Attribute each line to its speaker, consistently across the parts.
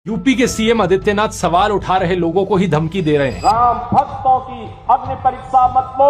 Speaker 1: UP के CM Adityanath सवाल उठा रहे लोगों को ही धमकी दे रहे हैं।
Speaker 2: राम भक्तों की अग्नि परीक्षा मत लो।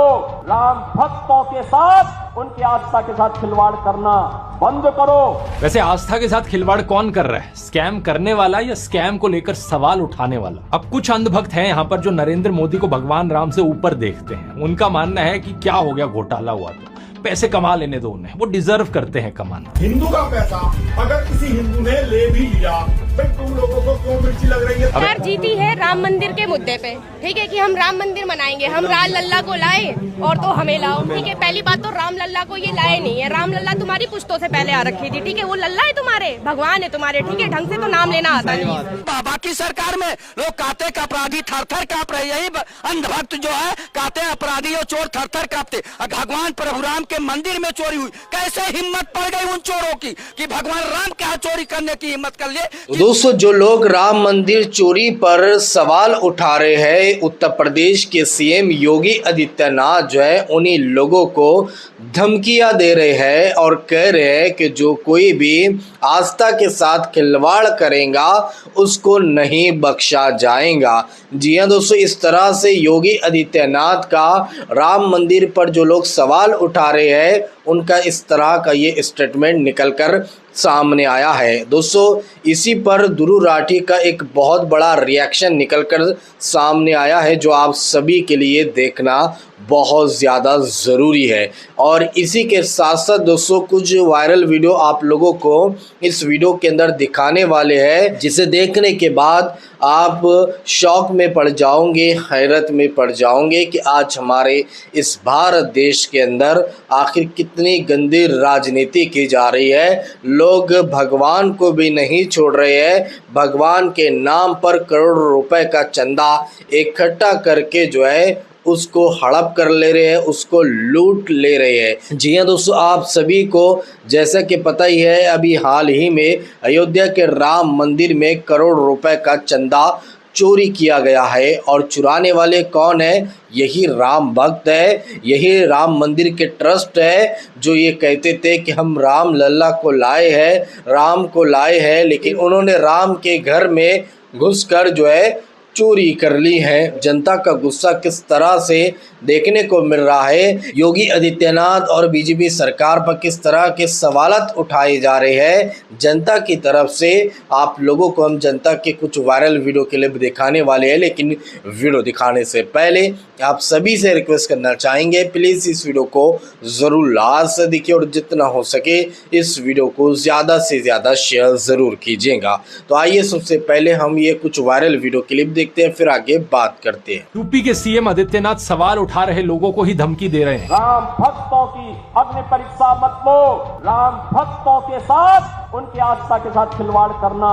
Speaker 2: राम भक्तों के साथ उनकी आस्था के साथ खिलवाड़ करना बंद करो।
Speaker 1: वैसे आस्था के साथ खिलवाड़ कौन कर रहा है, स्कैम करने वाला या स्कैम को लेकर सवाल उठाने वाला? अब कुछ अंधभक्त हैं यहाँ पर जो नरेंद्र मोदी को भगवान राम से ऊपर देखते हैं। उनका मानना है कि क्या हो गया, घोटाला हुआ तो पैसे कमा लेने दो उन्हें, वो डिजर्व करते हैं कमाना।
Speaker 3: हिंदू का पैसा अगर किसी हिंदू ने ले भी लिया तो तुम लोगों को क्यों मिर्ची लग रही है?
Speaker 4: सरकार जीती है राम मंदिर के मुद्दे पे, ठीक है कि हम राम मंदिर मनाएंगे, हम राम लल्ला को लाए और तो हमें लाओ, ठीक है। पहली बात तो राम लल्ला को ये लाए नहीं है, राम लल्ला तुम्हारी पुश्तों से पहले आ रखी थी, ठीक है। वो लल्ला है तुम्हारे, भगवान है तुम्हारे, ठीक है। ढंग से तो नाम लेना आता नहीं।
Speaker 5: बाकी सरकार में लोग काते का अपराधी थर थर कांप रहे, यही अंधभक्त जो है काते अपराधी और चोर थर थर कांपते। भगवान प्रभु राम के मंदिर में चोरी हुई, कैसे हिम्मत पड़ गई उन चोरों की कि भगवान राम के यहाँ चोरी करने की हिम्मत कर लिए।
Speaker 6: दोस्तों, जो लोग राम मंदिर चोरी पर सवाल उठा रहे हैं, उत्तर प्रदेश के सीएम योगी आदित्यनाथ जो है उन्हीं लोगों को धमकियां दे रहे हैं और कह रहे हैं कि जो कोई भी आस्था के साथ खिलवाड़ करेगा उसको नहीं बख्शा जाएगा। जी हां दोस्तों, इस तरह से योगी आदित्यनाथ का राम मंदिर पर जो लोग सवाल उठा रहे हैं उनका इस तरह का ये स्टेटमेंट निकलकर सामने आया है। दोस्तों, इसी पर ध्रुव राठी का एक बहुत बड़ा रिएक्शन निकलकर सामने आया है जो आप सभी के लिए देखना बहुत ज़्यादा ज़रूरी है। और इसी के साथ साथ दोस्तों कुछ वायरल वीडियो आप लोगों को इस वीडियो के अंदर दिखाने वाले हैं जिसे देखने के बाद आप शौक में पड़ जाओगे, हैरत में पड़ जाओगे कि आज हमारे इस भारत देश के अंदर आखिर कितनी गंदी राजनीति की जा रही है। लोग भगवान को भी नहीं छोड़ रहे हैं, भगवान के नाम पर करोड़ों रुपए का चंदा इकट्ठा करके जो है उसको हड़प कर ले रहे हैं, उसको लूट ले रहे हैं। जी हाँ दोस्तों, आप सभी को जैसा कि पता ही है, अभी हाल ही में अयोध्या के राम मंदिर में करोड़ रुपए का चंदा चोरी किया गया है और चुराने वाले कौन है? यही राम भक्त है, यही राम मंदिर के ट्रस्ट है जो ये कहते थे कि हम राम लल्ला को लाए हैं, राम को लाए हैं, लेकिन उन्होंने राम के घर में घुसकर जो है चोरी कर ली है। जनता का गुस्सा किस तरह से देखने को मिल रहा है, योगी आदित्यनाथ और बीजेपी सरकार पर किस तरह के सवालत उठाए जा रहे हैं जनता की तरफ से। आप लोगों को हम जनता के कुछ वायरल वीडियो क्लिप दिखाने वाले हैं, लेकिन वीडियो दिखाने से पहले आप सभी से रिक्वेस्ट करना चाहेंगे प्लीज़ इस वीडियो को ज़रूर लास्ट से देखिए और जितना हो सके इस वीडियो को ज़्यादा से ज़्यादा शेयर ज़रूर कीजिएगा। तो आइए सबसे पहले हम ये कुछ वायरल वीडियो क्लिप देखते हैं, फिर आगे बात करते हैं।
Speaker 1: यूपी के सीएम आदित्यनाथ सवाल उठा रहे लोगों को ही धमकी दे रहे हैं।
Speaker 2: राम भक्तों की अग्नि परीक्षा मत लो। राम भक्तों के साथ उनकी आस्था के साथ खिलवाड़ करना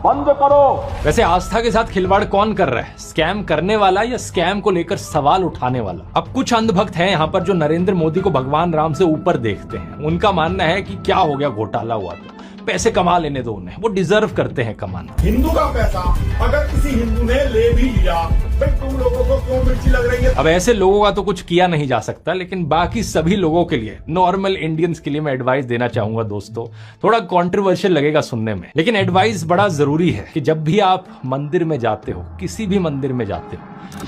Speaker 2: बंद करो।
Speaker 1: वैसे आस्था के साथ खिलवाड़ कौन कर रहा है, स्कैम करने वाला या स्कैम को लेकर सवाल उठाने वाला? अब कुछ अंधभक्त हैं यहाँ पर जो नरेंद्र मोदी को भगवान राम से ऊपर देखते हैं। उनका मानना है कि क्या हो गया, घोटाला हुआ तो पैसे कमा लेने दो उन्हें, वो डिजर्व करते हैं कमाना।
Speaker 3: हिंदू का पैसा अगर किसी हिंदू ने ले भी लिया तो तुम लोगों को क्यों मिर्ची लग रही है?
Speaker 1: अब ऐसे लोगों का तो कुछ किया नहीं जा सकता, लेकिन बाकी सभी लोगों के लिए, नॉर्मल इंडियंस के लिए मैं एडवाइस देना चाहूंगा। दोस्तों, थोड़ा कंट्रोवर्शियल लगेगा सुनने में, लेकिन एडवाइस बड़ा जरूरी है कि जब भी आप मंदिर में जाते हो, किसी भी मंदिर में जाते हो,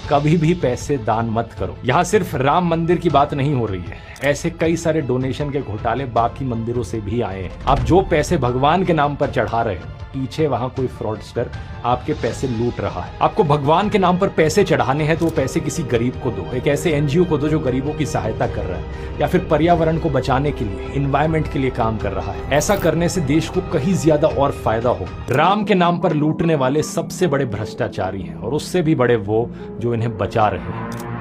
Speaker 1: कभी भी पैसे दान मत करो। यहाँ सिर्फ राम मंदिर की बात नहीं हो रही है, ऐसे कई सारे डोनेशन के घोटाले बाकी मंदिरों से भी आए हैं। आप जो पैसे भगवान के नाम पर चढ़ा रहे हो, पीछे वहां कोई फ्रॉडस्टर आपके पैसे लूट रहा है। आपको भगवान के नाम पर पैसे चढ़ाने हैं तो वो पैसे किसी गरीब को दो, एक ऐसे एनजीओ को दो जो गरीबों की सहायता कर रहा है या फिर पर्यावरण को बचाने के लिए, इन्वायरमेंट के लिए काम कर रहा है। ऐसा करने से देश को कहीं ज्यादा और फायदा हो। राम के नाम पर लूटने वाले सबसे बड़े भ्रष्टाचारी हैं और उससे भी बड़े वो जो इन्हें बचा रहे हैं।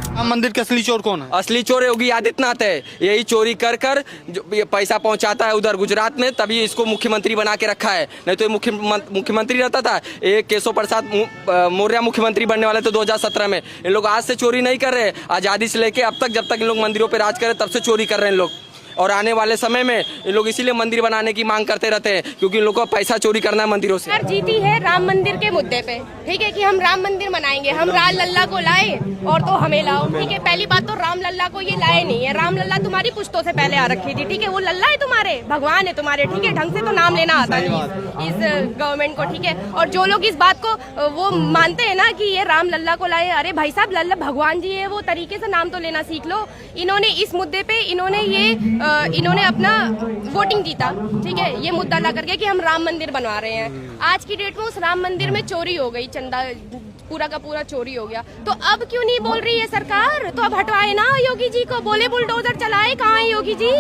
Speaker 7: राम मंदिर के असली चोर कौन है?
Speaker 5: असली चोर योगी आदित्यनाथ है। यही चोरी कर कर जो ये पैसा पहुंचाता है उधर गुजरात में, तभी इसको मुख्यमंत्री बना के रखा है। नहीं तो ये मुख्यमंत्री रहता था। एक केशव प्रसाद मौर्य मुख्यमंत्री बनने वाले थे 2017 में। इन लोग आज से चोरी नहीं कर रहे, आज़ादी से लेके अब तक, जब तक इन लोग मंदिरों पे राज करे तब से चोरी कर रहे हैं इन लोग।
Speaker 8: और आने वाले समय में ये लोग इसीलिए मंदिर बनाने की मांग करते रहते हैं क्योंकि इन लोगों को पैसा चोरी करना है मंदिरों से।
Speaker 4: सरकार जीती है राम मंदिर के मुद्दे पे, ठीक है कि हम राम मंदिर बनाएंगे, हम राम लल्ला को लाए और तो हमें लाओ, ठीक है। पहली बात तो राम लल्ला को ये लाए नहीं है, राम लल्ला तुम्हारी पुश्तों से पहले आ रखी थी, ठीक है। वो लल्ला है तुम्हारे, भगवान है तुम्हारे, ठीक है। ढंग से तो नाम लेना आता नहीं इस गवर्नमेंट को, ठीक है। और जो लोग इस बात को वो मानते हैं ना कि ये राम लल्ला को लाए, अरे भाई साहब लल्ला भगवान जी है, वो तरीके से नाम तो लेना सीख लो। इन्होंने इस मुद्दे पे इन्होंने अपना वोटिंग जीता, ठीक है, ये मुद्दा ला करके कि हम राम मंदिर बनवा रहे हैं। आज की डेट में उस राम मंदिर में चोरी हो गई, चंदा पूरा का पूरा चोरी हो गया, तो अब क्यों नहीं बोल रही है सरकार? तो अब हटवाए ना योगी जी को, बोले बुलडोजर चलाए, कहाँ है योगी जी,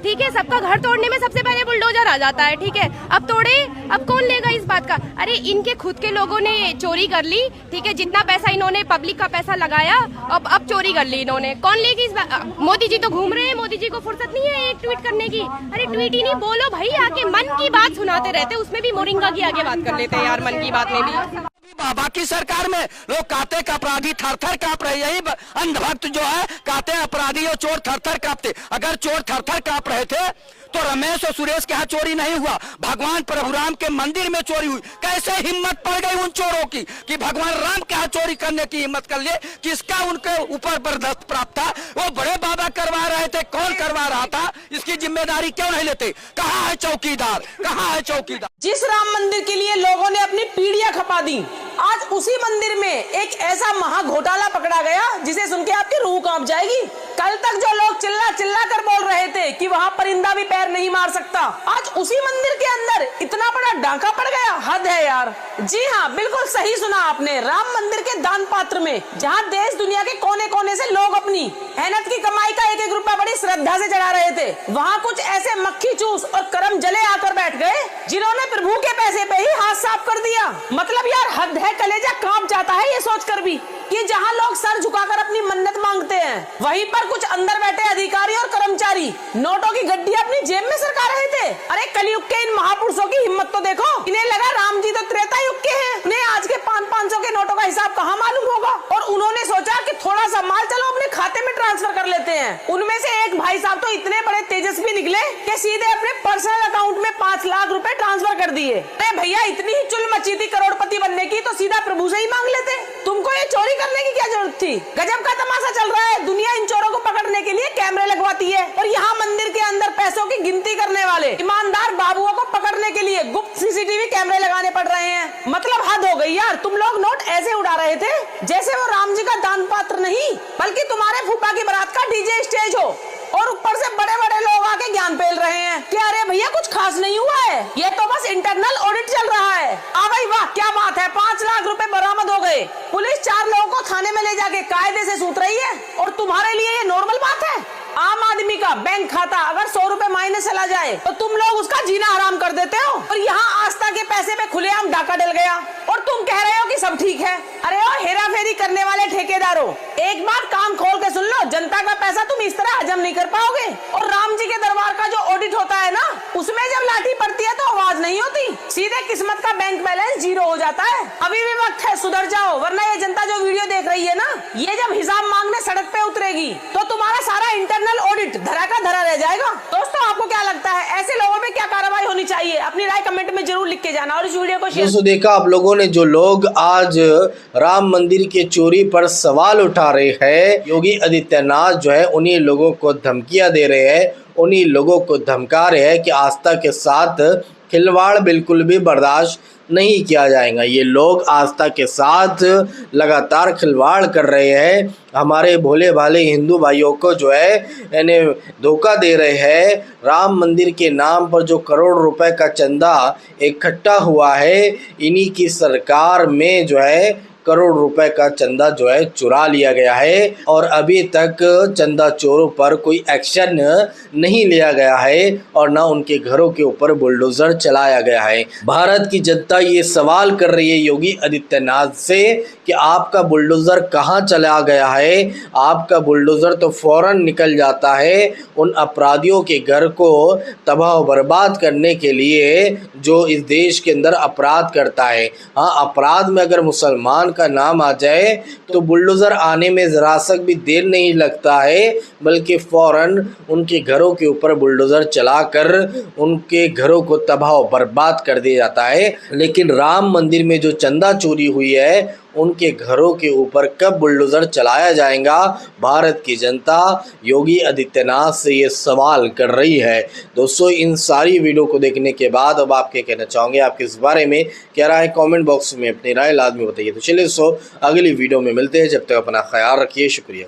Speaker 4: ठीक है। सबका घर तोड़ने में सबसे पहले बुलडोजर आ जाता है, ठीक है। अब तोड़े, अब कौन लेगा इस बात का? अरे इनके खुद के लोगों ने चोरी कर ली, ठीक है। जितना पैसा इन्होंने पब्लिक का पैसा लगाया, अब चोरी कर ली इन्होंने, कौन लेगी इस बात? मोदी जी तो घूम रहे हैं, मोदी जी को फुर्सत नहीं है एक ट्वीट करने की। अरे ट्वीट ही नहीं, बोलो भाई, आके मन की बात सुनाते रहते, उसमें भी मोरिंगा की आगे बात कर लेते हैं यार, मन की बात में भी।
Speaker 5: बाकी सरकार में लोग कहते हैं कि अपराधी थर थर कांप रहे, यही अंधभक्त जो है कहते हैं अपराधी और चोर थर थर कांपते। अगर चोर थर थर कांप रहे थे तो रमेश और सुरेश के यहाँ चोरी नहीं हुआ, भगवान प्रभु राम के मंदिर में चोरी हुई। कैसे हिम्मत पड़ गई उन चोरों की कि भगवान राम के यहाँ चोरी करने की हिम्मत कर लिए? किसका उनके ऊपर बर्दाश्त प्राप्त था? वो बड़े बाबा करवा रहे थे, कौन करवा रहा था? इसकी जिम्मेदारी क्यों नहीं लेते? कहाँ है चौकीदार, कहाँ है चौकीदार?
Speaker 9: जिस राम मंदिर के लिए लोगों ने अपनी पीढ़ियां खपा दी, आज उसी मंदिर में एक ऐसा महा घोटाला पकड़ा गया जिसे सुन के आपकी रूह कांप जाएगी। कल तक जो लोग चिल्ला चिल्ला कर बोल रहे थे कि वहाँ परिंदा भी पैर नहीं मार सकता, आज उसी मंदिर के अंदर इतना बड़ा डांका पड़ गया, हद है यार। जी हाँ, बिल्कुल सही सुना आपने। राम मंदिर के दान पात्र में जहाँ देश दुनिया के कोने कोने से लोग अपनी मेहनत की कमाई का एक एक रुपया बड़ी श्रद्धा से चढ़ा रहे थे, वहाँ कुछ ऐसे मक्खी चूस और करम जले आकर बैठ गए जिन्होंने प्रभु के पैसे पे ही हाथ साफ कर दिया। मतलब यार हद है, कलेजा कांप जाता है ये सोचकर भी कि जहाँ लोग सर झुकाकर अपनी मन्नत मांगते हैं, वहीं पर कुछ अंदर बैठे अधिकारी और कर्मचारी नोटों की गड्डी अपनी जेब में सरका रहे थे। अरे कलयुग के इन महापुरुषों की हिम्मत तो देखो, इन्हें लगा राम जी तो त्रेता युग के हैं, उन्हें आज के 500-500 के नोटों का हिसाब कहाँ मालूम होगा। और उन्होंने सोचा कि थोड़ा सा माल चलो अपने खाते में ट्रांसफर कर लेते हैं। उनमें से एक भाई साहब तो इतने बड़े तेजस्वी निकले कि सीधे अपने पर्सनल अकाउंट में 5 लाख रुपए ट्रांसफर कर दिए। अरे भैया, इतनी ही चुल मची थी करोड़पति बनने की तो सीधा प्रभु से ही मांग लेते। तुमको ये चोरी करने की क्या जरूरत थी? गजब का तमाशा चल रहा है। दुनिया इन चोरों को पकड़ने के लिए कैमरे लगवाती है और यहाँ मंदिर के अंदर पैसों की गिनती करने वाले ईमानदार बाबुओं को पकड़ने के लिए गुप्त सीसीटीवी कैमरे लगाने पड़ रहे हैं। मतलब हद हो गई यार। तुम लोग नोट ऐसे उड़ा रहे थे जैसे वो राम जी का दान पात्र नहीं बल्कि तुम्हारे फूफा की बारात का डीजे स्टेज हो, और ऊपर से बड़े बड़े लोग आके ज्ञान फैल रहे हैं कि अरे भैया कुछ खास नहीं हुआ है, ये तो बस इंटरनल ऑडिट चल रहा है। भाई वाह, क्या बात है, 5 लाख रुपए बरामद हो गए। पुलिस 4 लोगों को थाने में ले जाके कायदे से सूत रही है और तुम्हारे लिए ये नॉर्मल बात है? आम आदमी का बैंक खाता अगर 100 रुपए माइनस चला जाए तो तुम लोग उसका जीना हराम कर देते हो, और यहाँ आस्था के पैसे पे खुलेआम डाका डल गया और तुम कह रहे हो कि सब ठीक है। अरे ओ हेरा फेरी करने वाले ठेकेदारों, एक बात कान खोल के सुन लो, जनता का पैसा तुम इस तरह हजम नहीं कर पाओगे। और राम जी के दरबार का जो ऑडिट होता है ना, उसमें जब लाठी पड़ती है तो आवाज नहीं होती, सीधे किस्मत का बैंक बैलेंस 0 हो जाता है। अभी भी वक्त है, सुधर जाओ, वरना ये जनता जो वीडियो देख रही है ना, ये जब हिसाब मांगने सड़क पे उतरेगी तो तुम्हारा सारा इंटरनल ऑडिट धरा का धरा रह जाएगा। दोस्तों, आपको क्या लगता है, ऐसे लोगों पे क्या कार्रवाई होनी चाहिए? अपनी राय कमेंट में जरूर लिख के जाना और इस वीडियो को शेयर।
Speaker 6: दोस्तों, देखा आप लोगों ने, जो लोग आज राम मंदिर के चोरी पर सवाल उठा रहे हैं, योगी आदित्यनाथ जो है उन्हीं लोगों को धमकियां दे रहे हैं, उन्हीं लोगों को धमका रहे हैं कि आस्था के साथ खिलवाड़ बिल्कुल भी बर्दाश्त नहीं किया जाएगा। ये लोग आस्था के साथ लगातार खिलवाड़ कर रहे हैं, हमारे भोले भाले हिंदू भाइयों को जो है इन्हें धोखा दे रहे हैं। राम मंदिर के नाम पर जो करोड़ रुपए का चंदा इकट्ठा हुआ है, इन्हीं की सरकार में जो है करोड़ रुपए का चंदा जो है चुरा लिया गया है और अभी तक चंदा चोरों पर कोई एक्शन नहीं लिया गया है और ना उनके घरों के ऊपर बुलडोजर चलाया गया है। भारत की जनता ये सवाल कर रही है योगी आदित्यनाथ से कि आपका बुलडोजर कहाँ चला गया है? आपका बुलडोजर तो फौरन निकल जाता है उन अपराधियों के घर को तबाह बर्बाद करने के लिए जो इस देश के अंदर अपराध करता है। हाँ, अपराध में अगर मुसलमान का नाम आ जाए तो बुलडोज़र आने में ज़रा सा भी देर नहीं लगता है, बल्कि फ़ौरन उनके घरों के ऊपर बुलडोज़र चलाकर उनके घरों को तबाह बर्बाद कर दिया जाता है। लेकिन राम मंदिर में जो चंदा चोरी हुई है, उनके घरों के ऊपर कब बुलडोज़र चलाया जाएगा, भारत की जनता योगी आदित्यनाथ से ये सवाल कर रही है। दोस्तों, इन सारी वीडियो को देखने के बाद अब आप क्या कहना चाहोगे, आपके इस बारे में क्या राय है, कमेंट बॉक्स में अपनी राय लाजमी बताइए। तो चलिए दोस्तों, अगली वीडियो में मिलते हैं, जब तक अपना ख्याल रखिए, शुक्रिया।